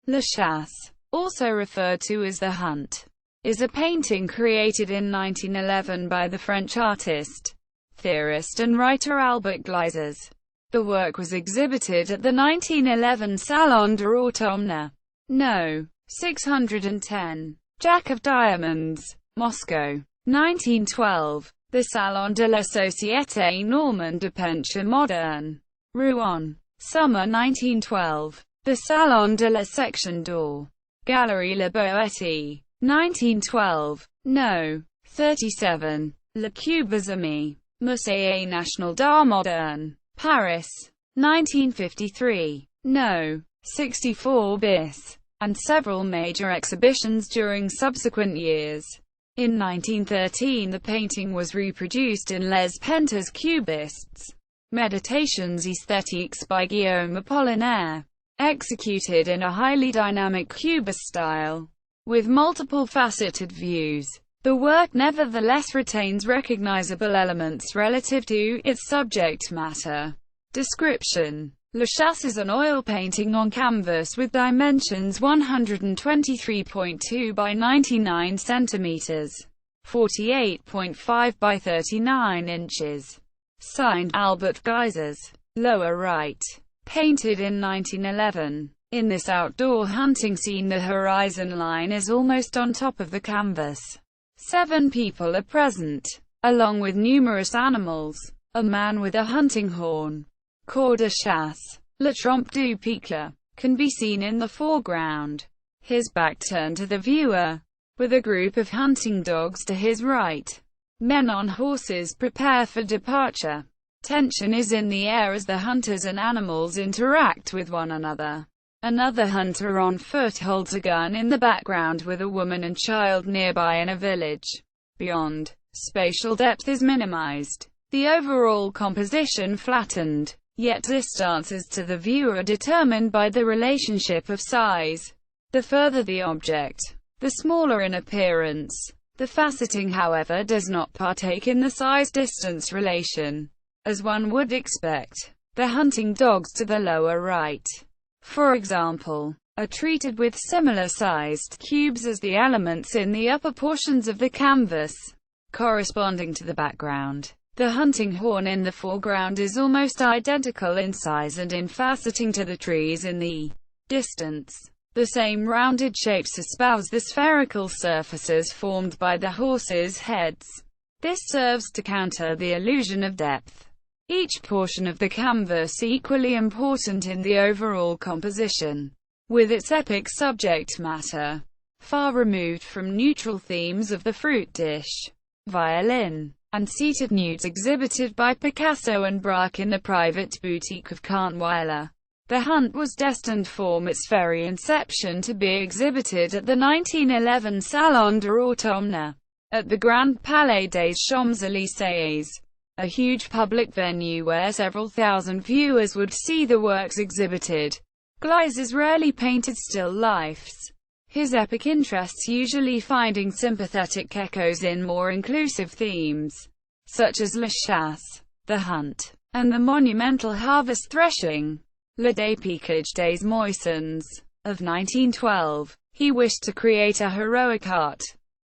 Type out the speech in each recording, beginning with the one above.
La Chasse, also referred to as The Hunt, is a painting created in 1911 by the French artist, theorist and writer Albert Gleizes. The work was exhibited at the 1911 Salon de l'Automne, No. 610, Jack of Diamonds, Moscow. 1912, the Salon de la Société Normande de Peinture Moderne, Rouen. Summer 1912, the Salon de la Section d'Or, Galerie La Boétie. 1912, No. 37, Le Cubisme, Musée National d'Art Moderne, Paris. 1953, No. 64 bis, and several major exhibitions during subsequent years. In 1913 the painting was reproduced in Les Peintres Cubistes, Méditations esthétiques by Guillaume Apollinaire, executed in a highly dynamic Cubist style, with multiple faceted views. The work nevertheless retains recognizable elements relative to its subject matter. Description: La Chasse is an oil painting on canvas with dimensions 123.2 by 99 cm, 48.5 by 39 inches. Signed, Albert Gleizes. Lower right. Painted in 1911. In this outdoor hunting scene the horizon line is almost on top of the canvas. 7 people are present, along with numerous animals. A man with a hunting horn, corde de chasse, le trompe du piqueur, can be seen in the foreground, his back turned to the viewer, with a group of hunting dogs to his right. Men on horses prepare for departure. Tension is in the air as the hunters and animals interact with one another. Another hunter on foot holds a gun in the background with a woman and child nearby in a village. Beyond, spatial depth is minimized. The overall composition flattened, yet distances to the viewer are determined by the relationship of size. The further the object, the smaller in appearance. The faceting, however, does not partake in the size-distance relation, as one would expect. The hunting dogs to the lower right, for example, are treated with similar-sized cubes as the elements in the upper portions of the canvas, corresponding to the background. The hunting horn in the foreground is almost identical in size and in faceting to the trees in the distance. The same rounded shapes espouse the spherical surfaces formed by the horses' heads. This serves to counter the illusion of depth. Each portion of the canvas equally important in the overall composition, with its epic subject matter, far removed from neutral themes of the fruit dish, violin, and seated nudes exhibited by Picasso and Braque in the private boutique of Kahnweiler. The Hunt was destined from its very inception to be exhibited at the 1911 Salon de l'Automne, at the Grand Palais des Champs-Élysées, a huge public venue where several thousand viewers would see the works exhibited. Gleizes rarely painted still lifes, his epic interests usually finding sympathetic echoes in more inclusive themes, such as La Chasse, The Hunt, and the monumental harvest threshing, Le Dépiquage des Moissons, of 1912. He wished to create a heroic art,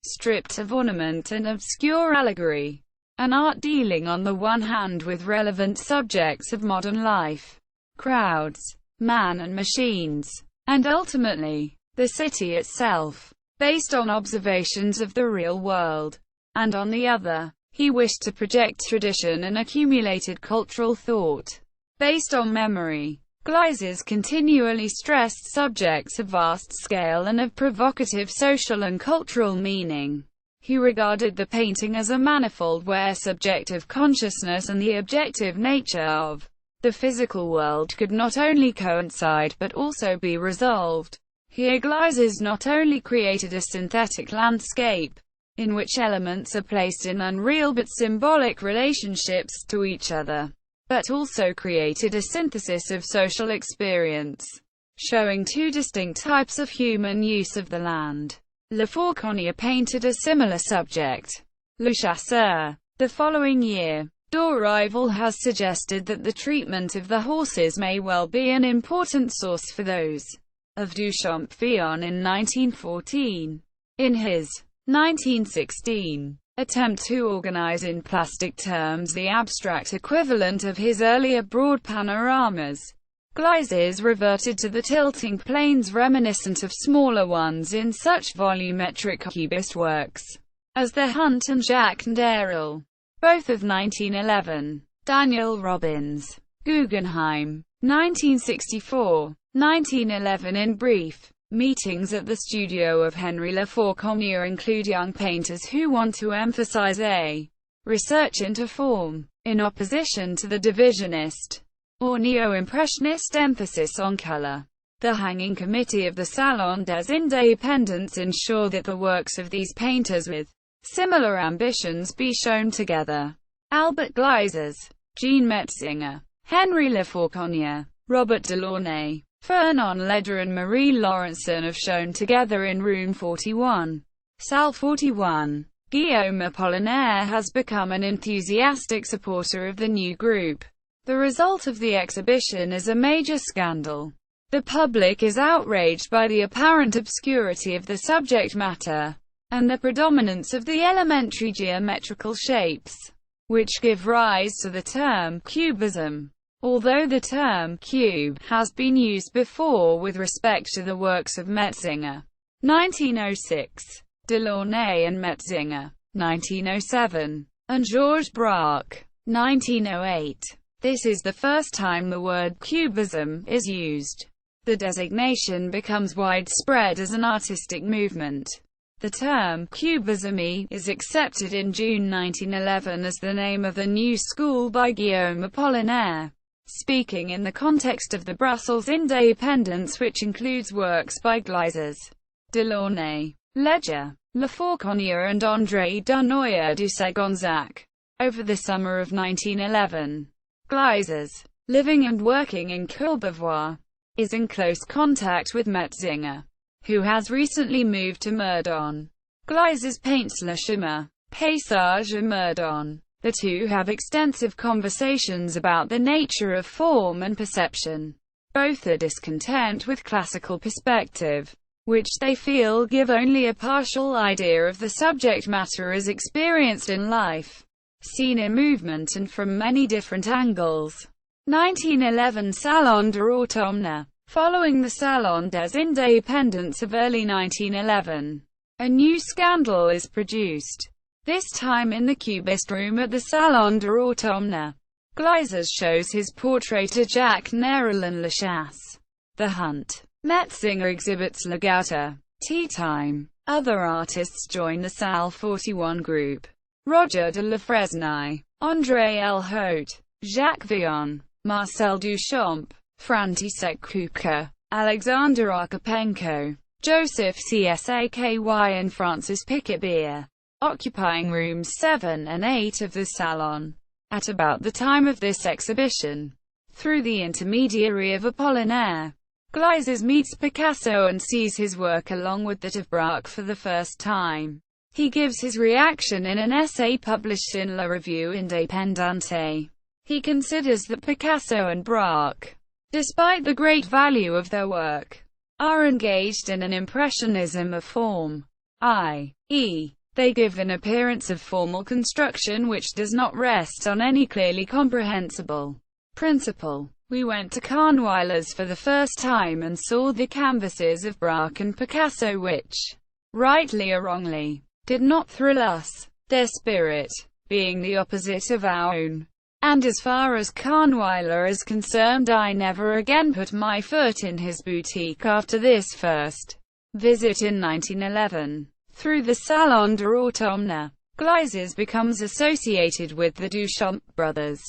stripped of ornament and obscure allegory. An art dealing on the one hand with relevant subjects of modern life, crowds, man and machines, and ultimately, the city itself, based on observations of the real world. And on the other, he wished to project tradition and accumulated cultural thought, based on memory. Gleizes continually stressed subjects of vast scale and of provocative social and cultural meaning. He regarded the painting as a manifold where subjective consciousness and the objective nature of the physical world could not only coincide but also be resolved. Here Gleizes not only created a synthetic landscape, in which elements are placed in unreal but symbolic relationships to each other, but also created a synthesis of social experience, showing 2 distinct types of human use of the land. Le Fauconnier painted a similar subject, Le Chasseur, the following year. Dorival has suggested that the treatment of the horses may well be an important source for those of Duchamp-Villon in 1914. In his 1916 attempt to organize in plastic terms the abstract equivalent of his earlier broad panoramas, Gleizes reverted to the tilting planes reminiscent of smaller ones in such volumetric Cubist works as The Hunt and Jacques Darel, both of 1911. Daniel Robbins, Guggenheim, 1964. 1911. In brief, meetings at the studio of Henry Lefauconnier include young painters who want to emphasize a research into form, in opposition to the divisionist or neo-impressionist emphasis on color. The hanging committee of the Salon des Indépendants ensure that the works of these painters with similar ambitions be shown together. Albert Gleizes, Jean Metzinger, Henry Lefauconnier, Robert Delaunay, Fernand Leder and Marie Laurencin have shown together in Room 41. Salle 41. Guillaume Apollinaire has become an enthusiastic supporter of the new group. The result of the exhibition is a major scandal. The public is outraged by the apparent obscurity of the subject matter, and the predominance of the elementary geometrical shapes, which give rise to the term cubism. Although the term cube has been used before with respect to the works of Metzinger, 1906, Delaunay and Metzinger, 1907, and Georges Braque, 1908. This is the first time the word cubism is used. The designation becomes widespread as an artistic movement. The term cubisme is accepted in June 1911 as the name of the new school by Guillaume Apollinaire, speaking in the context of the Brussels Independence, which includes works by Gleizes, Delaunay, Leder, Lefauconnier and André Dunoyer du Ségonzac. Over the summer of 1911, Gleizes, living and working in Courbevoie, is in close contact with Metzinger, who has recently moved to Moderne. Gleizes paints Le Chemin, Paysage à Moderne. The two have extensive conversations about the nature of form and perception. Both are discontent with classical perspective, which they feel give only a partial idea of the subject matter as experienced in life, seen in movement and from many different angles. 1911 Salon de l'Automne. Following the Salon des Indépendants of early 1911, a new scandal is produced, this time in the Cubist room at the Salon de l'Automne. Gleizes shows his portrait to Jacques Darel and La Chasse, The Hunt. Metzinger exhibits La Gauta, Tea Time. Other artists join the Salle 41 group: Roger de la Fresnaye, André L. Haute, Jacques Villon, Marcel Duchamp, František Kupka, Alexander Archipenko, Joseph Csaky and Francis Picabia, occupying rooms 7 and 8 of the Salon. At about the time of this exhibition, through the intermediary of Apollinaire, Gleizes meets Picasso and sees his work along with that of Braque for the first time. He gives his reaction in an essay published in La Revue Indépendante. He considers that Picasso and Braque, despite the great value of their work, are engaged in an impressionism of form, i.e., they give an appearance of formal construction which does not rest on any clearly comprehensible principle. We went to Carnweiler's for the first time and saw the canvases of Braque and Picasso which, rightly or wrongly, did not thrill us, their spirit being the opposite of our own. And as far as Carnweiler is concerned, I never again put my foot in his boutique after this first visit in 1911. Through the Salon de l'Automne, Gleizes becomes associated with the Duchamp brothers,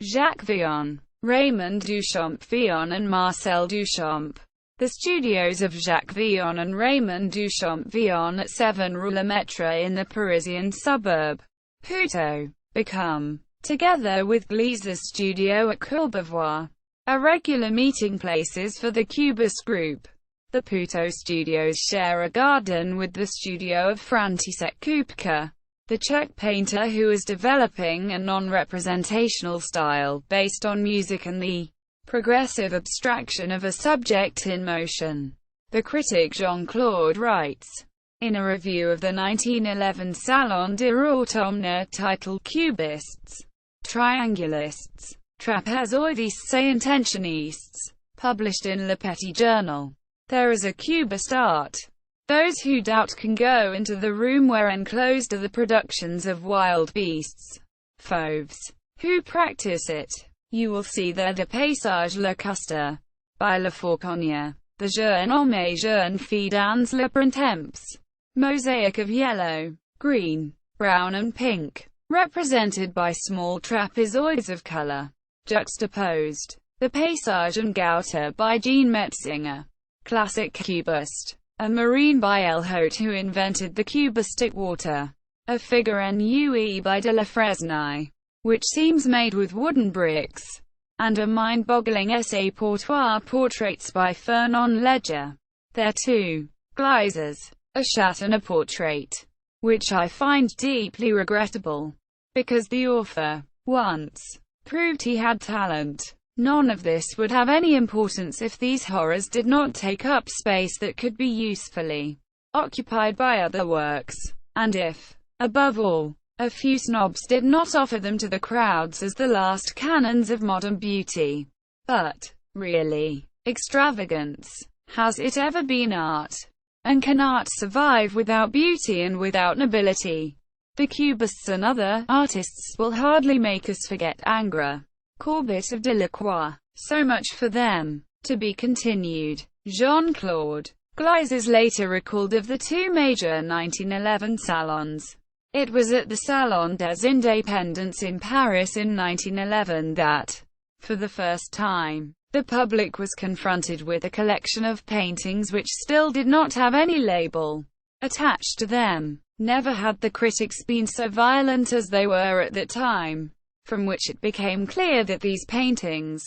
Jacques Villon, Raymond Duchamp-Villon and Marcel Duchamp. The studios of Jacques Villon and Raymond Duchamp-Villon at 7 Rue Le Maître in the Parisian suburb Puteaux become, together with Gleizes' studio at Courbevoie, are regular meeting places for the Cubist group. The Puteaux studios share a garden with the studio of František Kupka, the Czech painter who is developing a non-representational style based on music and the progressive abstraction of a subject in motion. The critic Jean-Claude writes, in a review of the 1911 Salon de l'Automne titled Cubists, Triangulists, Trapezoidistes et Intentionistes, published in Le Petit Journal, there is a Cubist art. Those who doubt can go into the room where enclosed are the productions of wild beasts, fauves, who practice it. You will see there the Paysage lacustre, by Le Fauconnier, the Jeune homme et jeune fille dans le printemps, mosaic of yellow, green, brown and pink, represented by small trapezoids of color, juxtaposed. The Paysage and Gouter by Jean Metzinger, classic cubist. A marine by El Hote who invented the cubistic water. A figure NUE by de la Fresnaye, which seems made with wooden bricks. And a mind-boggling essay Portois portraits by Fernand Léger. There too, Gleizes, a Chasse and a portrait, which I find deeply regrettable, because the author, once, proved he had talent. None of this would have any importance if these horrors did not take up space that could be usefully occupied by other works, and if, above all, a few snobs did not offer them to the crowds as the last canons of modern beauty. But, really, extravagance, has it ever been art? And can art survive without beauty and without nobility? The Cubists and other artists will hardly make us forget Ingres, Courbet of Delacroix. So much for them. To be continued. Jean-Claude Gleizes later recalled of the two major 1911 salons. It was at the Salon des Indépendants in Paris in 1911 that, for the first time, the public was confronted with a collection of paintings which still did not have any label attached to them. Never had the critics been so violent as they were at that time, from which it became clear that these paintings,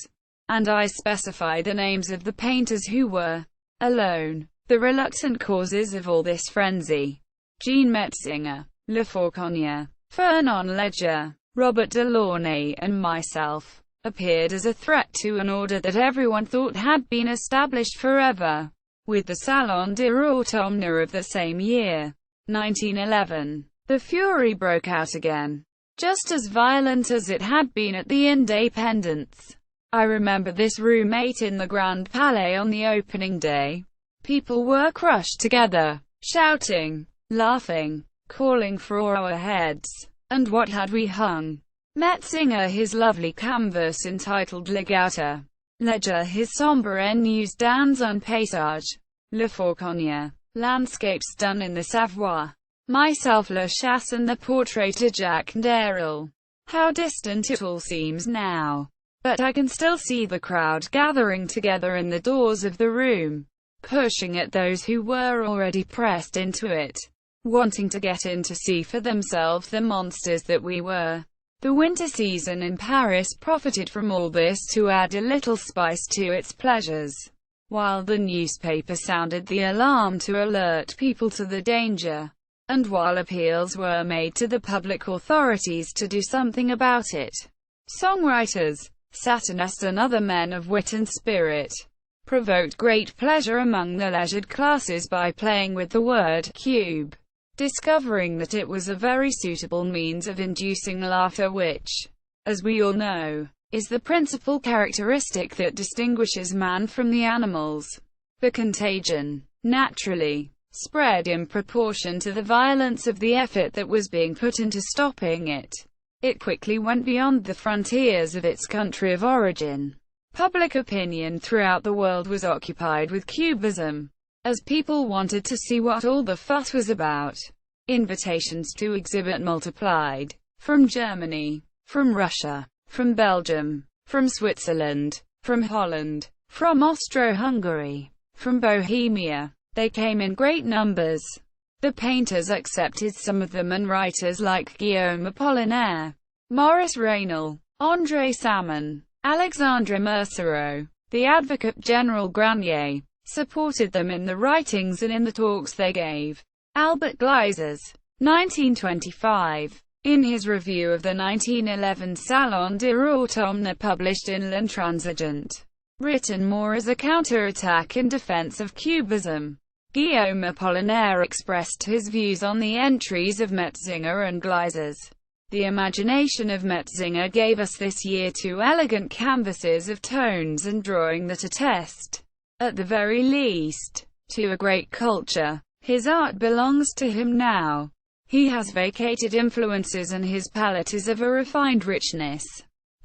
and I specify the names of the painters who were, alone, the reluctant causes of all this frenzy. Jean Metzinger, Le Fauconnier, Fernand Léger, Robert Delaunay, and myself, appeared as a threat to an order that everyone thought had been established forever. With the Salon de l'Automne of the same year, 1911, the fury broke out again, just as violent as it had been at the Indépendance. I remember this room 8 in the Grand Palais on the opening day. People were crushed together, shouting, laughing, calling for our heads. And what had we hung? Metzinger his lovely canvas entitled Le Gouter, Léger his sombre news dans un paysage, Le Fauconnier, landscapes done in the Savoie, myself La Chasse and the portrait of Jacques Derrel. How distant it all seems now. But I can still see the crowd gathering together in the doors of the room, pushing at those who were already pressed into it, wanting to get in to see for themselves the monsters that we were. The winter season in Paris profited from all this to add a little spice to its pleasures. While the newspaper sounded the alarm to alert people to the danger, and while appeals were made to the public authorities to do something about it, songwriters, satirists and other men of wit and spirit provoked great pleasure among the leisured classes by playing with the word cube, discovering that it was a very suitable means of inducing laughter which, as we all know, is the principal characteristic that distinguishes man from the animals. The contagion, naturally, spread in proportion to the violence of the effort that was being put into stopping it. It quickly went beyond the frontiers of its country of origin. Public opinion throughout the world was occupied with Cubism, as people wanted to see what all the fuss was about. Invitations to exhibit multiplied, from Germany, from Russia, from Belgium, from Switzerland, from Holland, from Austro-Hungary, from Bohemia. They came in great numbers. The painters accepted some of them, and writers like Guillaume Apollinaire, Maurice Raynal, André Salmon, Alexandre Mercereau, the Advocate General Granier, supported them in the writings and in the talks they gave. Albert Gleizes, 1925, in his review of the 1911 Salon de l'Automne published in L'Intransigeant, written more as a counterattack in defense of Cubism. Guillaume Apollinaire expressed his views on the entries of Metzinger and Gleizes. The imagination of Metzinger gave us this year two elegant canvases of tones and drawing that attest, at the very least, to a great culture. His art belongs to him now. He has vacated influences and his palette is of a refined richness.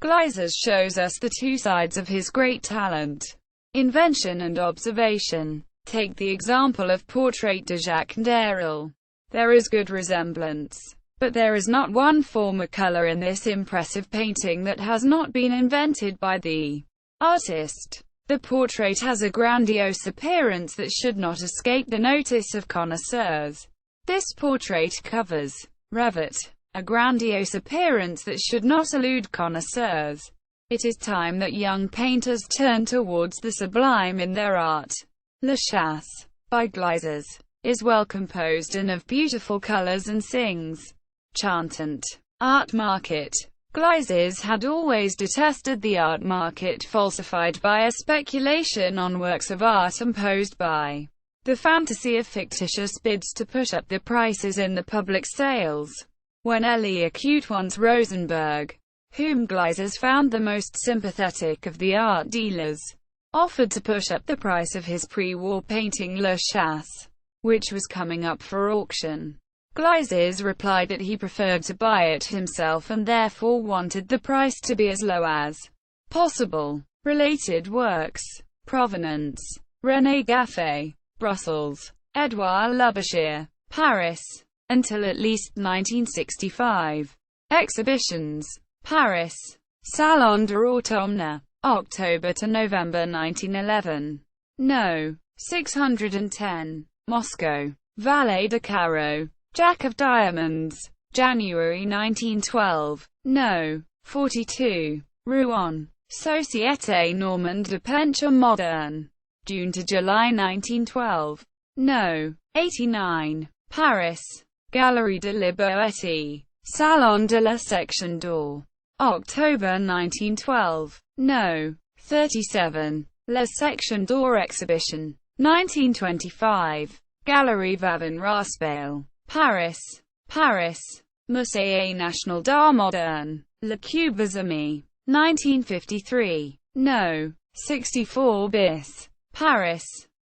Gleizes shows us the two sides of his great talent, invention and observation. Take the example of Portrait de Jacques Derrel. There is good resemblance, but there is not one form or color in this impressive painting that has not been invented by the artist. The portrait has a grandiose appearance that should not escape the notice of connoisseurs. This portrait covers, Revet, a grandiose appearance that should not elude connoisseurs. It is time that young painters turn towards the sublime in their art. La Chasse, by Gleizes, is well composed and of beautiful colors and sings. Chantant. Art market. Gleizes had always detested the art market falsified by a speculation on works of art imposed by the fantasy of fictitious bids to push up the prices in the public sales. When Elie accused once Rosenberg, whom Gleizes found the most sympathetic of the art dealers, offered to push up the price of his pre-war painting La Chasse, which was coming up for auction. Gleizes replied that he preferred to buy it himself and therefore wanted the price to be as low as possible. Related works. Provenance. René Gaffé. Brussels. Edouard Labouchere. Paris. Until at least 1965. Exhibitions. Paris. Salon de l'Automne. October to November 1911. No. 610. Moscow. Vallée de Caro. Jack of Diamonds. January 1912. No. 42. Rouen. Société Normande de Peinture Moderne. June to July 1912. No. 89. Paris. Galerie de La Boétie. Salon de la Section d'Or. October 1912. No. 37. La Section d'Or Exhibition. 1925. Galerie Vavin Raspail. Paris. Paris. Musée National d'Art Moderne. Le Cubisme. 1953. No. 64 bis. Paris.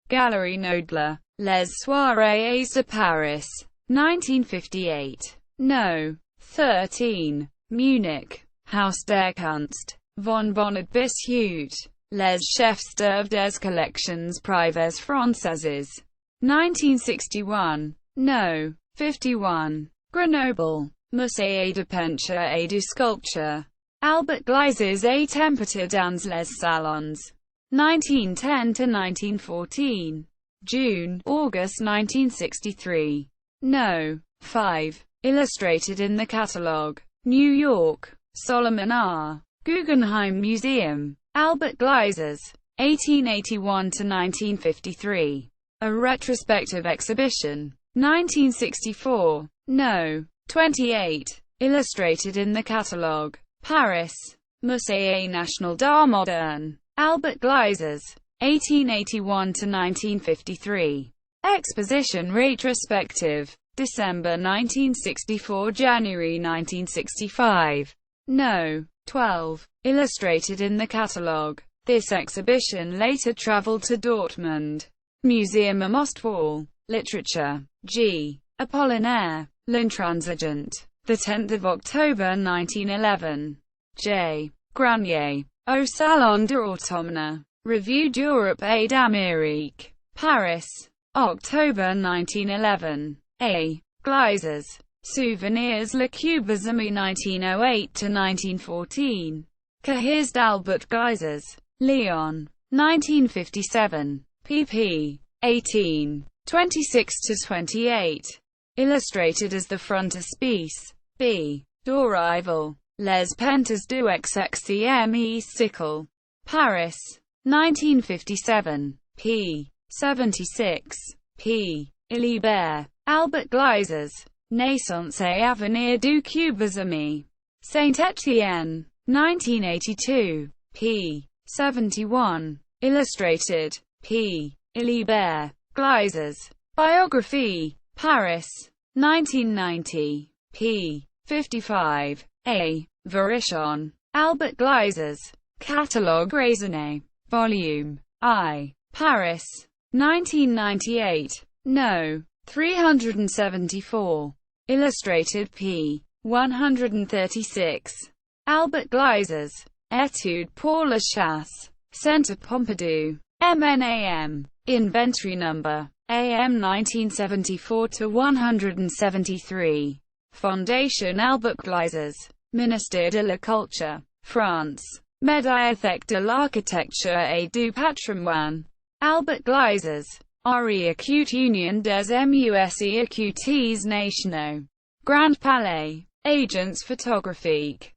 Galerie Nodler. Les Soirées de Paris. 1958. No. 13. Munich. Haus der Kunst. Von Bonnet bis Hut. Les Chefs d'œuvre des Collections Privées Françaises. 1961. No. 51. Grenoble. Musée de Peinture et de Sculpture. Albert Gleizes et Température dans les Salons. 1910 to 1914. June, August 1963. No. 5. Illustrated in the Catalogue. New York. Solomon R. Guggenheim Museum. Albert Gleizes. 1881 to 1953. A retrospective exhibition. 1964. No. 28. Illustrated in the Catalogue. Paris. Musée National d'Art Moderne. Albert Gleizes. 1881 to 1953. Exposition retrospective. December 1964 January 1965. No. 12. Illustrated in the Catalogue. This exhibition later traveled to Dortmund. Museum am Ostwall. Literature. G. Apollinaire. L'Intransigeant. 10 October 1911. J. Granier. Au Salon de l'Automne. Revue d'Europe et d'Amérique. Paris. October 1911. A. Gleizes. Souvenirs Le Cubisme 1908 to 1914. Cahiers d'Albert Gleizes. Lyon. 1957. pp. 18. 26 to 28. Illustrated as the frontispiece. B. D'Orival. Les Peintres du XXème siècle. Paris. 1957. p. 76. p. Ilibert. Albert Gleizes. Naissance et avenir du Cubisme. Saint-Étienne. 1982. p. 71. Illustrated. P. Albert Gleizes. Biography. Paris. 1990. p. 55. A. Varichon. Albert Gleizes. Catalogue raisonné. Volume I. Paris. 1998. No. 374. Illustrated. p. 136. Albert Gleizes. Études pour la Chasse. Centre Pompidou. MNAM. Inventory number. AM 1974-173. Fondation Albert Gleizes. Ministère de la Culture. France. Médiathèque de l'Architecture et du Patrimoine. Albert Gleizes. Acute Union des Musées Nationaux. Grand Palais. Agence photographique.